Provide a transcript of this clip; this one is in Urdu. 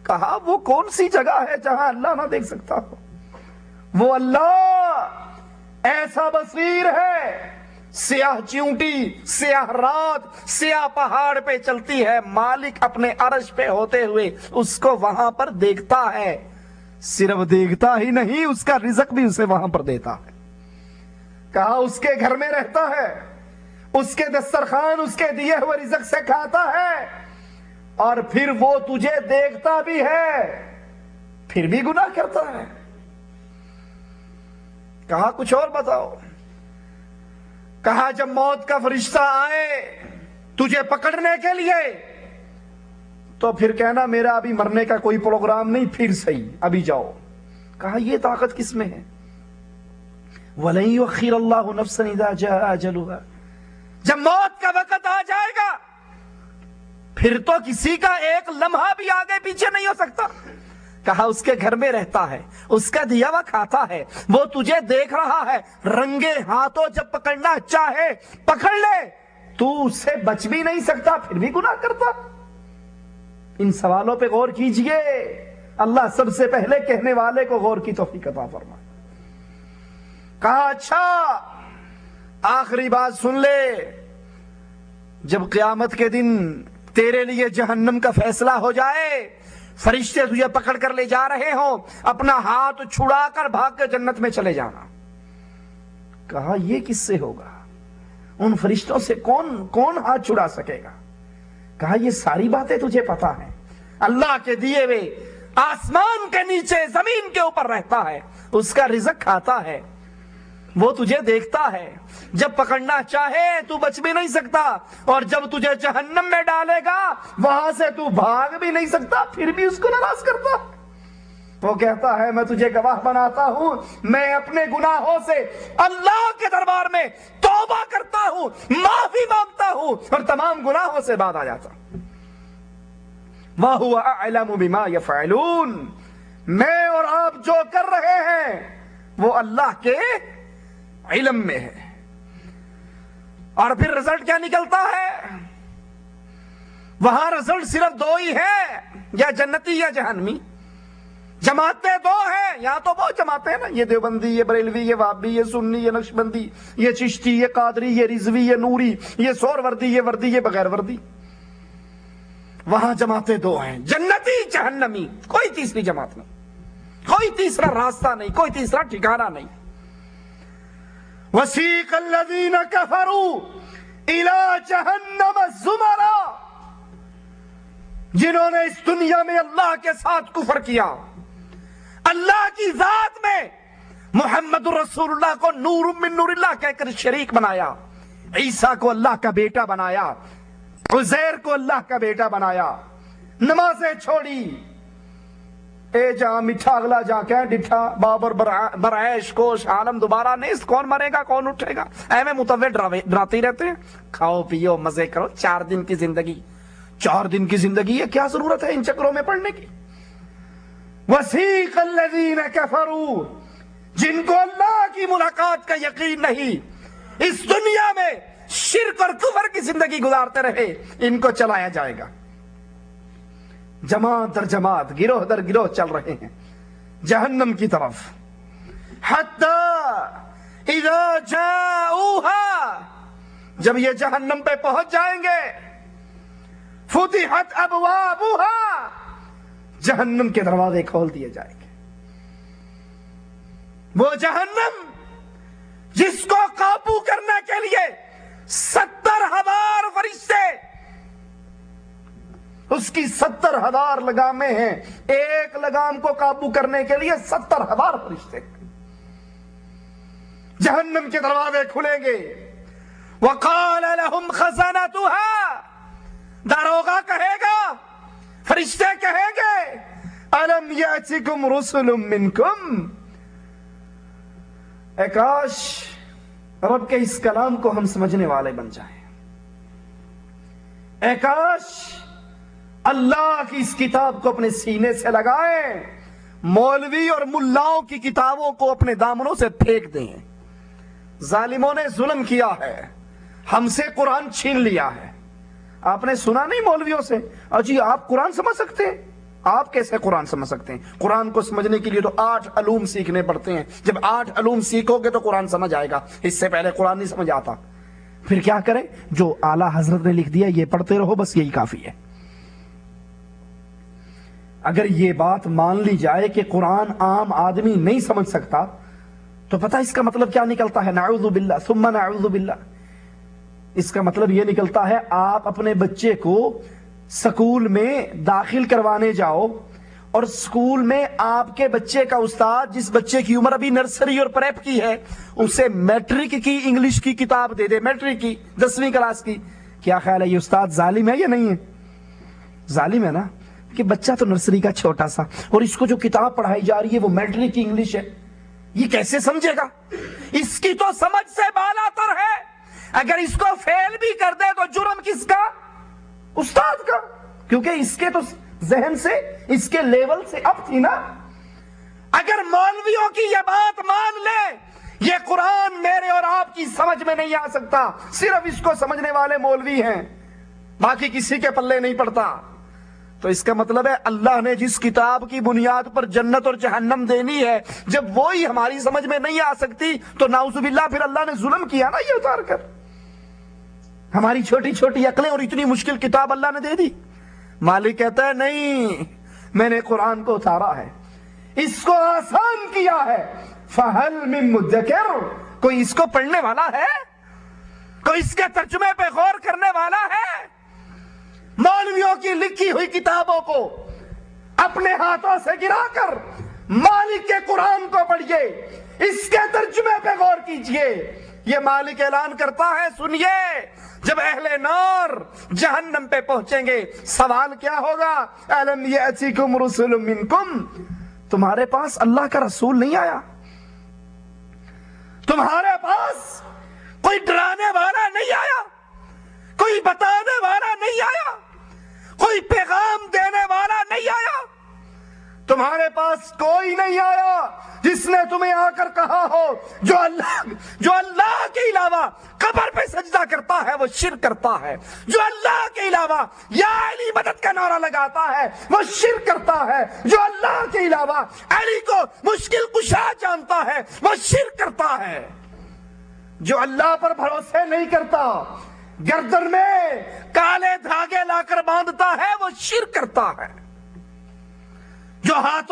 کہا وہ کون سی جگہ ہے جہاں اللہ نہ دیکھ سکتا ہو؟ وہ اللہ ایسا بصیر ہے، سیاہ چیونٹی، سیاہ رات، سیاہ پہاڑ پہ چلتی ہے، مالک اپنے عرش پہ ہوتے ہوئے اس کو وہاں پر دیکھتا ہے، صرف دیکھتا ہی نہیں اس کا رزق بھی اسے وہاں پر دیتا ہے۔ کہا اس کے گھر میں رہتا ہے، اس کے دسترخوان اس کے دیے ہوئے رزق سے کھاتا ہے، اور پھر وہ تجھے دیکھتا بھی ہے، پھر بھی گناہ کرتا ہے۔ کہا کچھ اور بتاؤ؟ کہا جب موت کا فرشتہ آئے تجھے پکڑنے کے لیے تو پھر کہنا میرا ابھی مرنے کا کوئی پروگرام نہیں، پھر صحیح ابھی جاؤ۔ کہا یہ طاقت کس میں ہے؟ وَلَن يُؤَخِّرَ اللَّهُ نَفْسًا إِذَا جَاءَ أَجَلُهَا، جب موت کا وقت آ جائے گا پھر تو کسی کا ایک لمحہ بھی آگے پیچھے نہیں ہو سکتا۔ کہا اس کے گھر میں رہتا ہے، اس کا دیا ہوا کھاتا ہے، وہ تجھے دیکھ رہا ہے، رنگے ہاتھوں جب پکڑنا چاہے پکڑ لے، تو اس سے بچ بھی نہیں سکتا، پھر بھی گناہ کرتا۔ ان سوالوں پہ غور کیجئے، اللہ سب سے پہلے کہنے والے کو غور کی توفیق عطا فرمائے۔ کہا اچھا آخری بات سن لے، جب قیامت کے دن تیرے لیے جہنم کا فیصلہ ہو جائے، فرشتے تجھے پکڑ کر لے جا رہے ہوں، اپنا ہاتھ چھڑا کر بھاگ کے جنت میں چلے جانا۔ کہا یہ کس سے ہوگا؟ ان فرشتوں سے کون ہاتھ چھڑا سکے گا؟ کہا یہ ساری باتیں تجھے پتا ہیں، اللہ کے دیے ہوئے آسمان کے نیچے زمین کے اوپر رہتا ہے، اس کا رزق کھاتا ہے، وہ تجھے دیکھتا ہے، جب پکڑنا چاہے تو بچ بھی نہیں سکتا، اور جب تجھے جہنم میں ڈالے گا وہاں سے تو بھاگ بھی نہیں سکتا، پھر بھی اس کو ناراض کرتا۔ وہ کہتا ہے میں تجھے گواہ بناتا ہوں، میں اپنے گناہوں سے اللہ کے دربار میں توبہ کرتا ہوں، معافی مانگتا ہوں، اور تمام گناہوں سے بعد آ جاتا ہوں۔ وَهُوَ أَعْلَمُ بِمَا يَفْعَلُونَ، میں اور آپ جو کر رہے ہیں وہ اللہ کے علم میں ہے۔ اور پھر رزلٹ کیا نکلتا ہے؟ وہاں رزلٹ صرف دو ہی ہے، یا جنتی یا جہنمی۔ جماعتیں دو ہیں، یہاں تو بہت جماعتیں ہیں نا، یہ دیوبندی، یہ بریلوی، یہ وہابی، یہ سنی، یہ نقشبندی، یہ چشتی، یہ قادری، یہ رضوی، یہ نوری، یہ سور وردی، یہ وردی، یہ بغیر وردی۔ وہاں جماعتیں دو ہیں، جنتی جہنمی، کوئی تیسری جماعت نہیں، کوئی تیسرا راستہ نہیں، کوئی تیسرا ٹھکانہ نہیں۔ وَسِيقَ الَّذِينَ كَفَرُوا إِلَىٰ جَهَنَّمَ زُمَرًا، جنہوں نے اس دنیا میں اللہ کے ساتھ کفر کیا، اللہ کی ذات میں محمد رسول اللہ کو نور من نور اللہ کہہ کر شریک بنایا، عیسیٰ کو اللہ کا بیٹا بنایا، عزیر کو اللہ کا بیٹا بنایا، نمازیں چھوڑی، اے جہاں میٹھا اگلا جا کے ڈٹھا، بابر برعیش کوش عالم دوبارہ نیست، کون مرے گا کون اٹھے گا، ایویں متوے ڈراتے رہتے ہیں، کھاؤ پیو مزے کرو، 4 دن کی زندگی، 4 دن کی زندگی ہے، کیا ضرورت ہے ان چکروں میں پڑنے کی۔ وَسِيقَ الَّذِينَ كَفَرُوا، جن کو اللہ کی ملاقات کا یقین نہیں، اس دنیا میں شرک اور کفر کی زندگی گزارتے رہے، ان کو چلایا جائے گا، جماعت در جماعت، گروہ در گروہ چل رہے ہیں جہنم کی طرف۔ حتی اذا جاؤوها، جب یہ جہنم پہ پہنچ جائیں گے، فتحت ابوابها، جہنم کے دروازے کھول دیے جائیں گے۔ وہ جہنم جس کو قابو کرنے کے لیے 70,000 فرشتے، اس کی 70,000 لگامیں ہیں، ایک لگام کو قابو کرنے کے لیے 70,000 فرشتے۔ جہنم کے دروازے کھلیں گے، وقال لهم خزنتها، داروغہ کہے گا، فرشتے کہیں گے، الم یاتکم رسل منکم، اے کاش رب کے اس کلام کو ہم سمجھنے والے بن جائیں، اے کاش اللہ کی اس کتاب کو اپنے سینے سے لگائیں، مولوی اور ملاؤں کی کتابوں کو اپنے دامنوں سے پھینک دیں۔ ظالموں نے ظلم کیا ہے، ہم سے قرآن چھین لیا ہے۔ آپ نے سنا نہیں مولویوں سے، اجی آپ قرآن سمجھ سکتے ہیں؟ آپ کیسے قرآن سمجھ سکتے ہیں؟ قرآن کو سمجھنے کے لیے تو 8 علوم سیکھنے پڑتے ہیں. جب 8 علوم سیکھو گے تو قرآن سمجھ آئے گا. اس سے پہلے قرآن نہیں سمجھ آتا. پھر کیا کریں؟ جو اعلیٰ حضرت نے لکھ دیا یہ پڑھتے رہو، بس یہی کافی ہے. اگر یہ بات مان لی جائے کہ قرآن عام آدمی نہیں سمجھ سکتا تو پتہ اس کا مطلب کیا نکلتا ہے؟ نعوذ باللہ ثم نعوذ باللہ. اس کا مطلب یہ نکلتا ہے آپ اپنے بچے کو سکول میں داخل کروانے جاؤ اور سکول میں آپ کے بچے کا استاد جس بچے کی عمر ابھی نرسری اور پریپ کی ہے اسے میٹرک کی انگلش کی کتاب دے دے، میٹرک کی 10ویں کلاس کی. کیا خیال ہے یہ استاد ظالم ہے یا نہیں ہے؟ ظالم ہے نا، کہ بچہ تو نرسری کا چھوٹا سا اور اس کو جو کتاب پڑھائی جا رہی ہے وہ میٹرک کی انگلش ہے، یہ کیسے سمجھے گا؟ اس کی تو سمجھ سے بالا تر ہے. اگر اس کو فیل بھی کر دے تو جرم کس کا؟ استاد کا، کیونکہ اس کے تو ذہن سے اس کے لیول سے اب تھی نا. اگر مولویوں کی یہ بات مان لے یہ قرآن میرے اور آپ کی سمجھ میں نہیں آ سکتا، صرف اس کو سمجھنے والے مولوی ہیں، باقی کسی کے پلے نہیں پڑتا، تو اس کا مطلب ہے اللہ نے جس کتاب کی بنیاد پر جنت اور جہنم دینی ہے جب وہی ہماری سمجھ میں نہیں آ سکتی تو نعوذ باللہ پھر اللہ نے ظلم کیا نا یہ اتار کر. ہماری چھوٹی چھوٹی عقلیں اور اتنی مشکل کتاب اللہ نے دے دی. مالک کہتا ہے نہیں، میں نے قرآن کو اتارا ہے، اس کو آسان کیا ہے. فَهَلْ مِن مُدَّكِرٍ، کوئی اس کو پڑھنے والا ہے؟ کوئی اس کے ترجمے پہ غور کرنے والا ہے؟ مولویوں کی لکھی ہوئی کتابوں کو اپنے ہاتھوں سے گرا کر مالک کے قرآن کو پڑھیے، اس کے ترجمے پہ غور کیجئے. یہ مالک اعلان کرتا ہے سنیے، جب اہل نار جہنم پہ پہنچیں گے سوال کیا ہوگا؟ أَلَمْ يَأْتِكُمْ رُسُلٌ مِّنْكُمْ، تمہارے پاس اللہ کا رسول نہیں آیا؟ تمہارے پاس کوئی ڈرانے والا نہیں آیا؟ کوئی بتانے والا نہیں آیا؟ کوئی پیغام دینے والا نہیں آیا؟ تمہارے پاس کوئی نہیں آیا جس نے تمہیں آ کر کہا ہو جو اللہ کے علاوہ قبر پہ سجدہ کرتا ہے وہ شرک کرتا ہے، جو اللہ کے علاوہ یا علی مدد کا نعرہ لگاتا ہے وہ شرک کرتا ہے، جو اللہ کے علاوہ علی کو مشکل کشا جانتا ہے وہ شرک کرتا ہے، جو اللہ پر بھروسے نہیں کرتا، گردن میں کالے دھاگے لا کر باندھتا ہے وہ شرک کرتا ہے، جو ہاتھوں